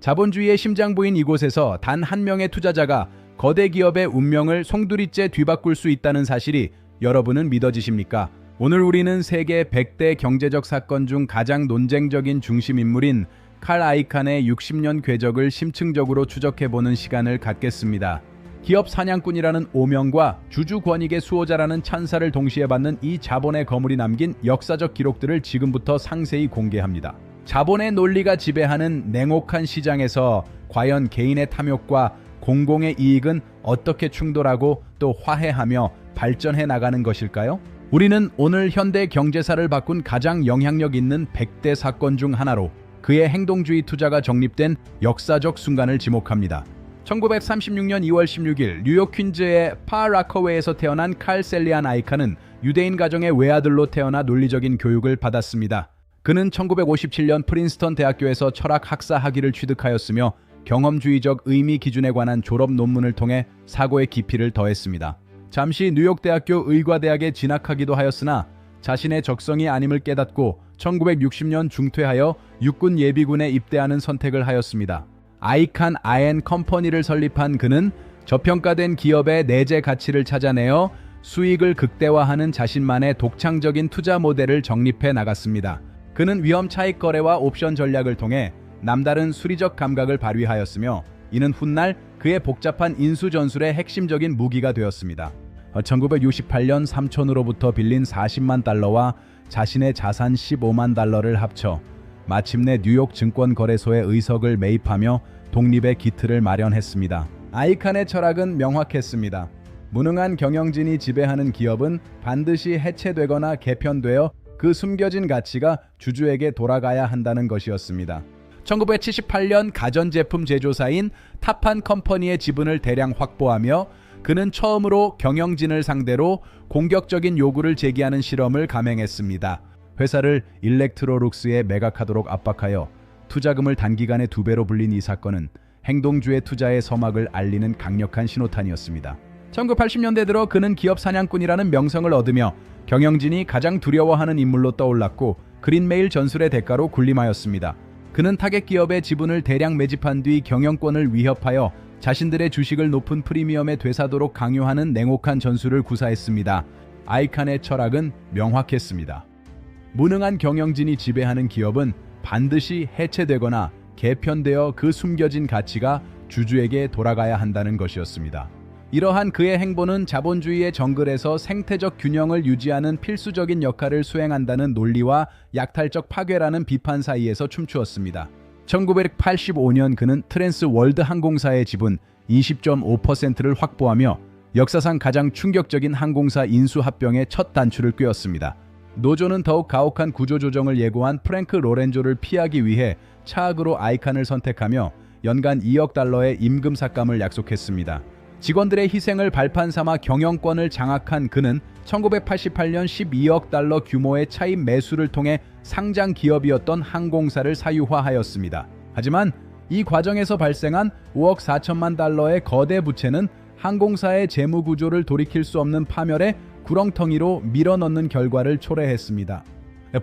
자본주의의 심장부인 이곳에서 단 한 명의 투자자가 거대 기업의 운명을 송두리째 뒤바꿀 수 있다는 사실이 여러분은 믿어지십니까? 오늘 우리는 세계 100대 경제적 사건 중 가장 논쟁적인 중심 인물인 칼 아이칸의 60년 궤적을 심층적으로 추적해보는 시간을 갖겠습니다. 기업 사냥꾼이라는 오명과 주주 권익의 수호자라는 찬사를 동시에 받는 이 자본의 거물이 남긴 역사적 기록들을 지금부터 상세히 공개합니다. 자본의 논리가 지배하는 냉혹한 시장에서 과연 개인의 탐욕과 공공의 이익은 어떻게 충돌하고 또 화해하며 발전해 나가는 것일까요? 우리는 오늘 현대 경제사를 바꾼 가장 영향력 있는 100대 사건 중 하나로 그의 행동주의 투자가 정립된 역사적 순간을 지목합니다. 1936년 2월 16일 뉴욕 퀸즈의 파 라커웨이에서 태어난 칼 셀리안 아이칸은 유대인 가정의 외아들로 태어나 논리적인 교육을 받았습니다. 그는 1957년 프린스턴 대학교에서 철학 학사 학위를 취득하였으며 경험주의적 의미 기준에 관한 졸업 논문을 통해 사고의 깊이를 더했습니다. 잠시 뉴욕대학교 의과대학에 진학하기도 하였으나 자신의 적성이 아님을 깨닫고 1960년 중퇴하여 육군 예비군에 입대하는 선택을 하였습니다. 아이칸 아엔 컴퍼니를 설립한 그는 저평가된 기업의 내재 가치를 찾아내어 수익을 극대화하는 자신만의 독창적인 투자 모델을 정립해 나갔습니다. 그는 위험 차익 거래와 옵션 전략을 통해 남다른 수리적 감각을 발휘하였으며 이는 훗날 그의 복잡한 인수 전술의 핵심적인 무기가 되었습니다. 1968년 삼촌으로부터 빌린 40만 달러와 자신의 자산 15만 달러를 합쳐 마침내 뉴욕 증권거래소의 의석을 매입하며 독립의 기틀을 마련했습니다. 아이칸의 철학은 명확했습니다. 무능한 경영진이 지배하는 기업은 반드시 해체되거나 개편되어 그 숨겨진 가치가 주주에게 돌아가야 한다는 것이었습니다. 1978년 가전제품 제조사인 타판 컴퍼니의 지분을 대량 확보하며 그는 처음으로 경영진을 상대로 공격적인 요구를 제기하는 실험을 감행했습니다. 회사를 일렉트로룩스에 매각하도록 압박하여 투자금을 단기간에 2배로 불린 이 사건은 행동주의 투자의 서막을 알리는 강력한 신호탄이었습니다. 1980년대 들어 그는 기업 사냥꾼이라는 명성을 얻으며 경영진이 가장 두려워하는 인물로 떠올랐고 그린메일 전술의 대가로 군림하였습니다. 그는 타겟 기업의 지분을 대량 매집한 뒤 경영권을 위협하여 자신들의 주식을 높은 프리미엄에 되사도록 강요하는 냉혹한 전술을 구사했습니다. 아이칸의 철학은 명확했습니다. 무능한 경영진이 지배하는 기업은 반드시 해체되거나 개편되어 그 숨겨진 가치가 주주에게 돌아가야 한다는 것이었습니다. 이러한 그의 행보는 자본주의의 정글에서 생태적 균형을 유지하는 필수적인 역할을 수행한다는 논리와 약탈적 파괴라는 비판 사이에서 춤추었습니다. 1985년 그는 트랜스 월드 항공사의 지분 20.5%를 확보하며 역사상 가장 충격적인 항공사 인수 합병의 첫 단추를 꿰었습니다. 노조는 더욱 가혹한 구조조정을 예고한 프랭크 로렌조를 피하기 위해 차악으로 아이칸을 선택하며 연간 2억 달러의 임금 삭감을 약속했습니다. 직원들의 희생을 발판 삼아 경영권을 장악한 그는 1988년 12억 달러 규모의 차입 매수를 통해 상장 기업이었던 항공사를 사유화하였습니다. 하지만 이 과정에서 발생한 5억 4천만 달러의 거대 부채는 항공사의 재무 구조를 돌이킬 수 없는 파멸의 구렁텅이로 밀어넣는 결과를 초래했습니다.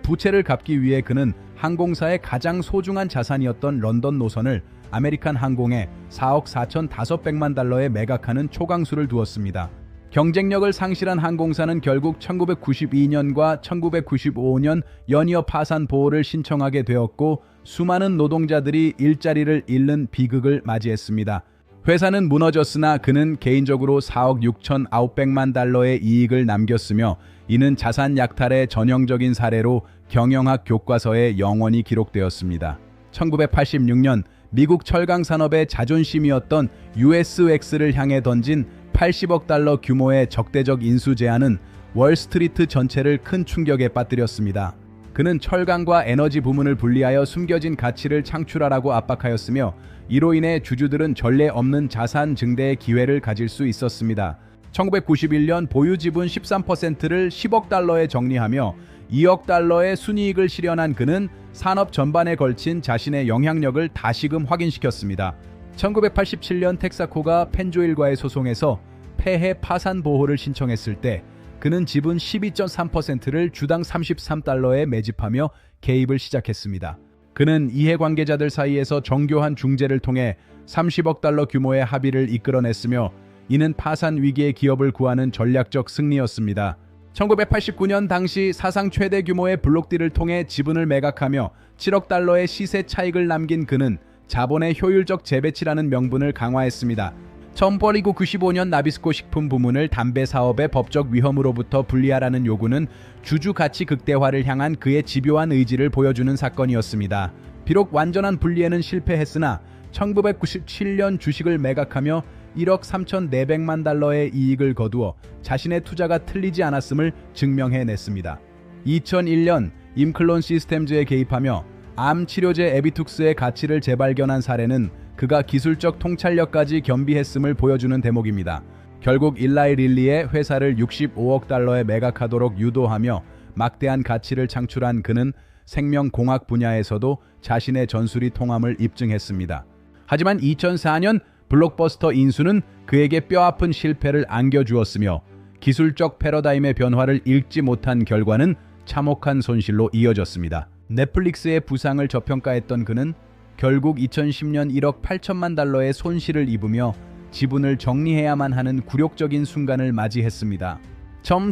부채를 갚기 위해 그는 항공사의 가장 소중한 자산이었던 런던 노선을 아메리칸 항공에 4억 4,500만 달러에 매각하는 초강수를 두었습니다. 경쟁력을 상실한 항공사는 결국 1992년과 1995년 연이어 파산 보호를 신청하게 되었고 수많은 노동자들이 일자리를 잃는 비극을 맞이했습니다. 회사는 무너졌으나 그는 개인적으로 4억 6,900만 달러의 이익을 남겼으며 이는 자산 약탈의 전형적인 사례로 경영학 교과서에 영원히 기록되었습니다. 1986년 미국 철강 산업의 자존심이었던 USX를 향해 던진 80억 달러 규모의 적대적 인수 제안은 월스트리트 전체를 큰 충격에 빠뜨렸습니다. 그는 철강과 에너지 부문을 분리하여 숨겨진 가치를 창출하라고 압박하였으며 이로 인해 주주들은 전례 없는 자산 증대의 기회를 가질 수 있었습니다. 1991년 보유 지분 13%를 10억 달러에 정리하며 2억 달러의 순이익을 실현한 그는 산업 전반에 걸친 자신의 영향력을 다시금 확인시켰습니다. 1987년 텍사코가 펜조일과의 소송에서 폐해 파산 보호를 신청했을 때 그는 지분 12.3%를 주당 33달러에 매집하며 개입을 시작했습니다. 그는 이해관계자들 사이에서 정교한 중재를 통해 30억 달러 규모의 합의를 이끌어냈으며 이는 파산 위기의 기업을 구하는 전략적 승리였습니다. 1989년 당시 사상 최대 규모의 블록딜을 통해 지분을 매각하며 7억 달러의 시세 차익을 남긴 그는 자본의 효율적 재배치라는 명분을 강화했습니다. 1995년 나비스코 식품 부문을 담배 사업의 법적 위험으로부터 분리하라는 요구는 주주 가치 극대화를 향한 그의 집요한 의지를 보여주는 사건이었습니다. 비록 완전한 분리에는 실패했으나 1997년 주식을 매각하며 1억 3,400만 달러의 이익을 거두어 자신의 투자가 틀리지 않았음을 증명해냈습니다. 2001년 임클론 시스템즈에 개입하며 암 치료제 에비툭스의 가치를 재발견한 사례는 그가 기술적 통찰력까지 겸비했음을 보여주는 대목입니다. 결국 일라이 릴리의 회사를 65억 달러에 매각하도록 유도하며 막대한 가치를 창출한 그는 생명공학 분야에서도 자신의 전술이 통함을 입증했습니다. 하지만 2004년 블록버스터 인수는 그에게 뼈아픈 실패를 안겨주었으며 기술적 패러다임의 변화를 읽지 못한 결과는 참혹한 손실로 이어졌습니다. 넷플릭스의 부상을 저평가했던 그는 결국 2010년 1억 8천만 달러의 손실을 입으며 지분을 정리해야만 하는 굴욕적인 순간을 맞이했습니다.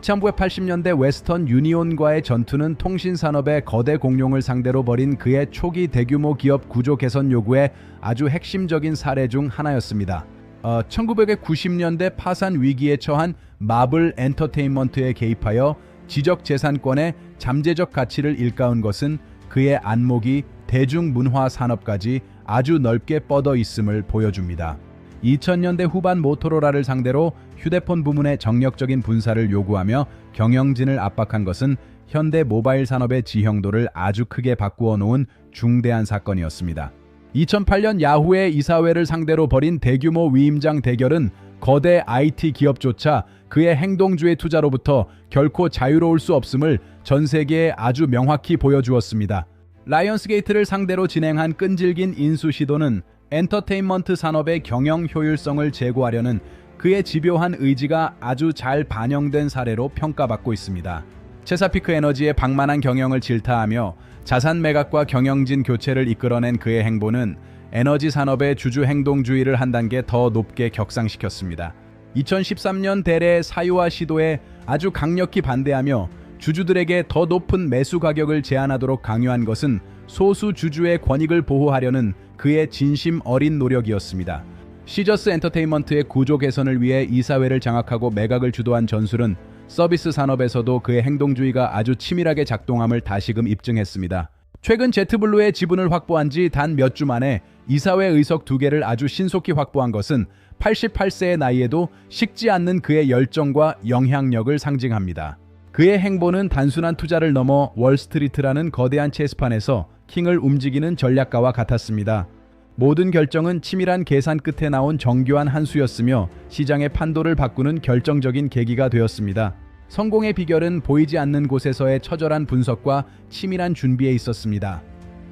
1980년대 웨스턴 유니온과의 전투는 통신산업의 거대 공룡을 상대로 벌인 그의 초기 대규모 기업 구조 개선 요구의 아주 핵심적인 사례 중 하나였습니다. 1990년대 파산 위기에 처한 마블 엔터테인먼트에 개입하여 지적재산권의 잠재적 가치를 일깨운 것은 그의 안목이 대중문화 산업까지 아주 넓게 뻗어 있음을 보여줍니다. 2000년대 후반 모토로라를 상대로 휴대폰 부문의 정력적인 분사를 요구하며 경영진을 압박한 것은 현대 모바일 산업의 지형도를 아주 크게 바꾸어 놓은 중대한 사건이었습니다. 2008년 야후의 이사회를 상대로 벌인 대규모 위임장 대결은 거대 IT 기업조차 그의 행동주의 투자로부터 결코 자유로울 수 없음을 전 세계에 아주 명확히 보여주었습니다. 라이언스게이트를 상대로 진행한 끈질긴 인수 시도는 엔터테인먼트 산업의 경영 효율성을 제고하려는 그의 집요한 의지가 아주 잘 반영된 사례로 평가받고 있습니다. 체사피크 에너지의 방만한 경영을 질타하며 자산 매각과 경영진 교체를 이끌어낸 그의 행보는 에너지 산업의 주주 행동주의를 한 단계 더 높게 격상시켰습니다. 2013년 대래 사유화 시도에 아주 강력히 반대하며 주주들에게 더 높은 매수 가격을 제한하도록 강요한 것은 소수 주주의 권익을 보호하려는 그의 진심 어린 노력이었습니다. 시저스 엔터테인먼트의 구조 개선을 위해 이사회를 장악하고 매각을 주도한 전술은 서비스 산업에서도 그의 행동주의가 아주 치밀하게 작동함을 다시금 입증했습니다. 최근 제트블루의 지분을 확보한 지 단 몇 주 만에 이사회 의석 2개를 아주 신속히 확보한 것은 88세의 나이에도 식지 않는 그의 열정과 영향력을 상징합니다. 그의 행보는 단순한 투자를 넘어 월스트리트라는 거대한 체스판에서 킹을 움직이는 전략가와 같았습니다. 모든 결정은 치밀한 계산 끝에 나온 정교한 한 수였으며 시장의 판도를 바꾸는 결정적인 계기가 되었습니다. 성공의 비결은 보이지 않는 곳에서의 처절한 분석과 치밀한 준비에 있었습니다.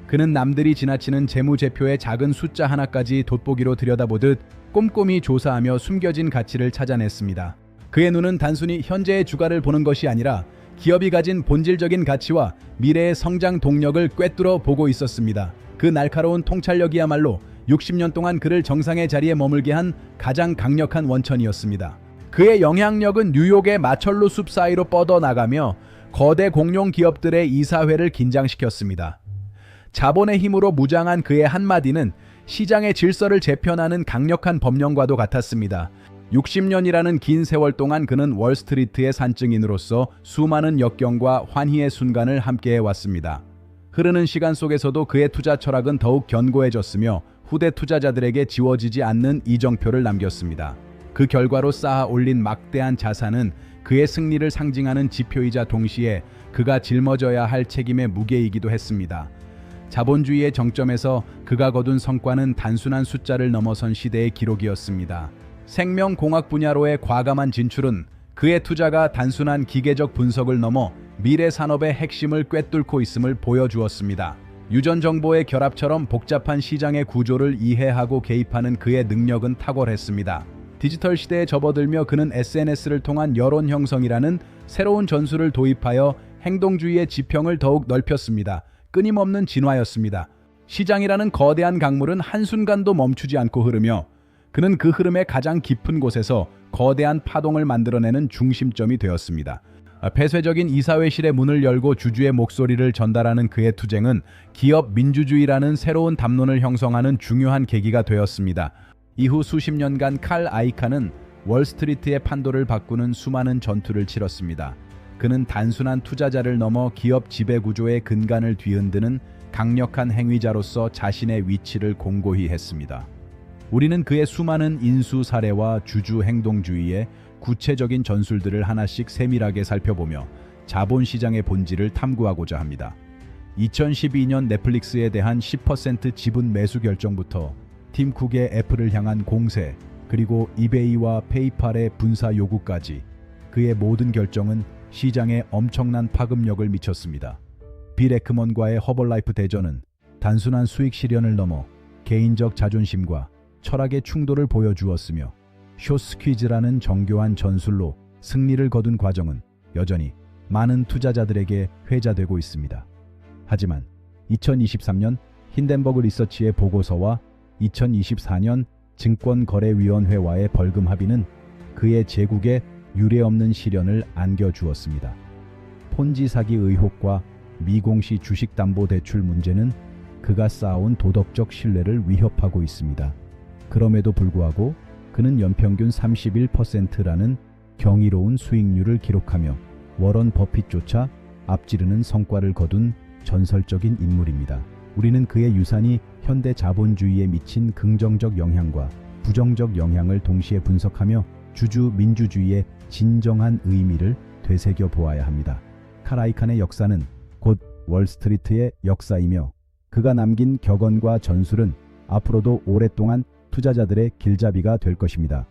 그는 남들이 지나치는 재무제표의 작은 숫자 하나까지 돋보기로 들여다보듯 꼼꼼히 조사하며 숨겨진 가치를 찾아냈습니다. 그의 눈은 단순히 현재의 주가를 보는 것이 아니라 기업이 가진 본질적인 가치와 미래의 성장 동력을 꿰뚫어 보고 있었습니다. 그 날카로운 통찰력이야말로 60년 동안 그를 정상의 자리에 머물게 한 가장 강력한 원천이었습니다. 그의 영향력은 뉴욕의 마철로 숲 사이로 뻗어나가며 거대 공룡 기업들의 이사회를 긴장시켰습니다. 자본의 힘으로 무장한 그의 한마디는 시장의 질서를 재편하는 강력한 법령과도 같았습니다. 60년이라는 긴 세월 동안 그는 월스트리트의 산증인으로서 수많은 역경과 환희의 순간을 함께해왔습니다. 흐르는 시간 속에서도 그의 투자 철학은 더욱 견고해졌으며 후대 투자자들에게 지워지지 않는 이정표를 남겼습니다. 그 결과로 쌓아 올린 막대한 자산은 그의 승리를 상징하는 지표이자 동시에 그가 짊어져야 할 책임의 무게이기도 했습니다. 자본주의의 정점에서 그가 거둔 성과는 단순한 숫자를 넘어선 시대의 기록이었습니다. 생명공학 분야로의 과감한 진출은 그의 투자가 단순한 기계적 분석을 넘어 미래 산업의 핵심을 꿰뚫고 있음을 보여주었습니다. 유전 정보의 결합처럼 복잡한 시장의 구조를 이해하고 개입하는 그의 능력은 탁월했습니다. 디지털 시대에 접어들며 그는 SNS를 통한 여론 형성이라는 새로운 전술을 도입하여 행동주의의 지평을 더욱 넓혔습니다. 끊임없는 진화였습니다. 시장이라는 거대한 강물은 한순간도 멈추지 않고 흐르며 그는 그 흐름의 가장 깊은 곳에서 거대한 파동을 만들어내는 중심점이 되었습니다. 폐쇄적인 이사회실의 문을 열고 주주의 목소리를 전달하는 그의 투쟁은 기업 민주주의라는 새로운 담론을 형성하는 중요한 계기가 되었습니다. 이후 수십 년간 칼 아이칸은 월스트리트의 판도를 바꾸는 수많은 전투를 치렀습니다. 그는 단순한 투자자를 넘어 기업 지배구조의 근간을 뒤흔드는 강력한 행위자로서 자신의 위치를 공고히 했습니다. 우리는 그의 수많은 인수 사례와 주주 행동주의의 구체적인 전술들을 하나씩 세밀하게 살펴보며 자본시장의 본질을 탐구하고자 합니다. 2012년 넷플릭스에 대한 10% 지분 매수 결정부터 팀 쿡의 애플을 향한 공세, 그리고 이베이와 페이팔의 분사 요구까지 그의 모든 결정은 시장에 엄청난 파급력을 미쳤습니다. 빌 에크먼과의 허벌라이프 대전은 단순한 수익 실현을 넘어 개인적 자존심과 철학의 충돌을 보여주었으며 쇼스퀴즈라는 정교한 전술로 승리를 거둔 과정은 여전히 많은 투자자들에게 회자되고 있습니다. 하지만 2023년 힌덴버그 리서치의 보고서와 2024년 증권거래위원회와의 벌금 합의는 그의 제국에 유례없는 시련을 안겨주었습니다. 폰지 사기 의혹과 미공시 주식담보대출 문제는 그가 쌓아온 도덕적 신뢰를 위협하고 있습니다. 그럼에도 불구하고 그는 연평균 31%라는 경이로운 수익률을 기록하며 워런 버핏조차 앞지르는 성과를 거둔 전설적인 인물입니다. 우리는 그의 유산이 현대 자본주의에 미친 긍정적 영향과 부정적 영향을 동시에 분석하며 주주 민주주의의 진정한 의미를 되새겨 보아야 합니다. 칼 아이칸의 역사는 곧 월스트리트의 역사이며 그가 남긴 격언과 전술은 앞으로도 오랫동안 투자자들의 길잡이가 될 것입니다.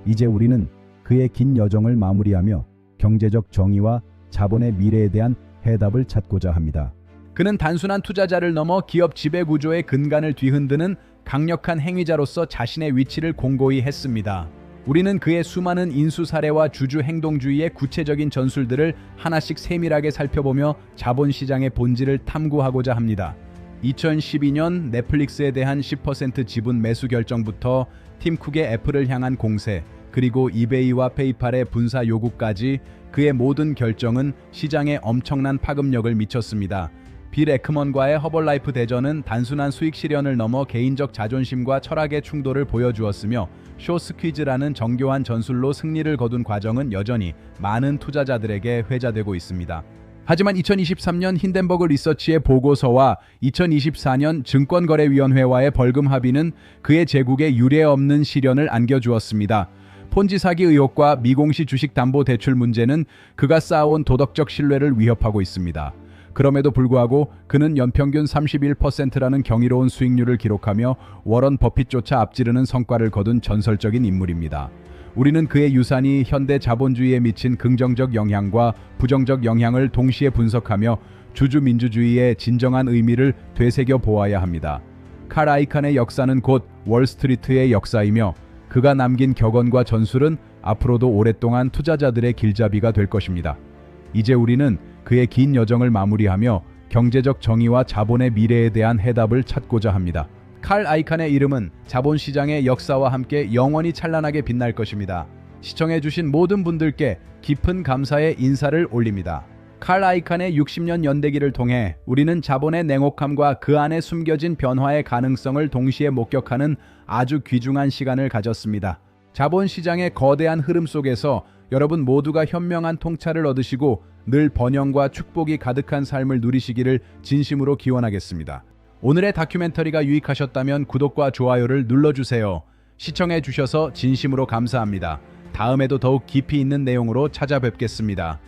이제 우리는 그의 긴 여정을 마무리하며 경제적 정의와 자본의 미래에 대한 해답을 찾고자 합니다. 그는 단순한 투자자를 넘어 기업 지배구조의 근간을 뒤흔드는 강력한 행위자로서 자신의 위치를 공고히 했습니다. 우리는 그의 수많은 인수 사례와 주주 행동주의의 구체적인 전술들을 하나씩 세밀하게 살펴보며 자본시장의 본질을 탐구하고자 합니다. 2012년 넷플릭스에 대한 10% 지분 매수 결정부터 팀 쿡의 애플을 향한 공세, 그리고 이베이와 페이팔의 분사 요구까지 그의 모든 결정은 시장에 엄청난 파급력을 미쳤습니다. 빌 에크먼과의 허벌라이프 대전은 단순한 수익 실현을 넘어 개인적 자존심과 철학의 충돌을 보여주었으며 쇼스퀴즈라는 정교한 전술로 승리를 거둔 과정은 여전히 많은 투자자들에게 회자되고 있습니다. 하지만 2023년 힌덴버그 리서치의 보고서와 2024년 증권거래위원회와의 벌금 합의는 그의 제국에 유례없는 시련을 안겨주었습니다. 폰지 사기 의혹과 미공시 주식담보대출 문제는 그가 쌓아온 도덕적 신뢰를 위협하고 있습니다. 그럼에도 불구하고 그는 연평균 31%라는 경이로운 수익률을 기록하며 워런 버핏조차 앞지르는 성과를 거둔 전설적인 인물입니다. 우리는 그의 유산이 현대 자본주의에 미친 긍정적 영향과 부정적 영향을 동시에 분석하며 주주 민주주의의 진정한 의미를 되새겨 보아야 합니다. 칼 아이칸의 역사는 곧 월스트리트의 역사이며 그가 남긴 격언과 전술은 앞으로도 오랫동안 투자자들의 길잡이가 될 것입니다. 이제 우리는 그의 긴 여정을 마무리하며 경제적 정의와 자본의 미래에 대한 해답을 찾고자 합니다. 칼 아이칸의 이름은 자본시장의 역사와 함께 영원히 찬란하게 빛날 것입니다. 시청해주신 모든 분들께 깊은 감사의 인사를 올립니다. 칼 아이칸의 60년 연대기를 통해 우리는 자본의 냉혹함과 그 안에 숨겨진 변화의 가능성을 동시에 목격하는 아주 귀중한 시간을 가졌습니다. 자본시장의 거대한 흐름 속에서 여러분 모두가 현명한 통찰을 얻으시고 늘 번영과 축복이 가득한 삶을 누리시기를 진심으로 기원하겠습니다. 오늘의 다큐멘터리가 유익하셨다면 구독과 좋아요를 눌러주세요. 시청해주셔서 진심으로 감사합니다. 다음에도 더욱 깊이 있는 내용으로 찾아뵙겠습니다.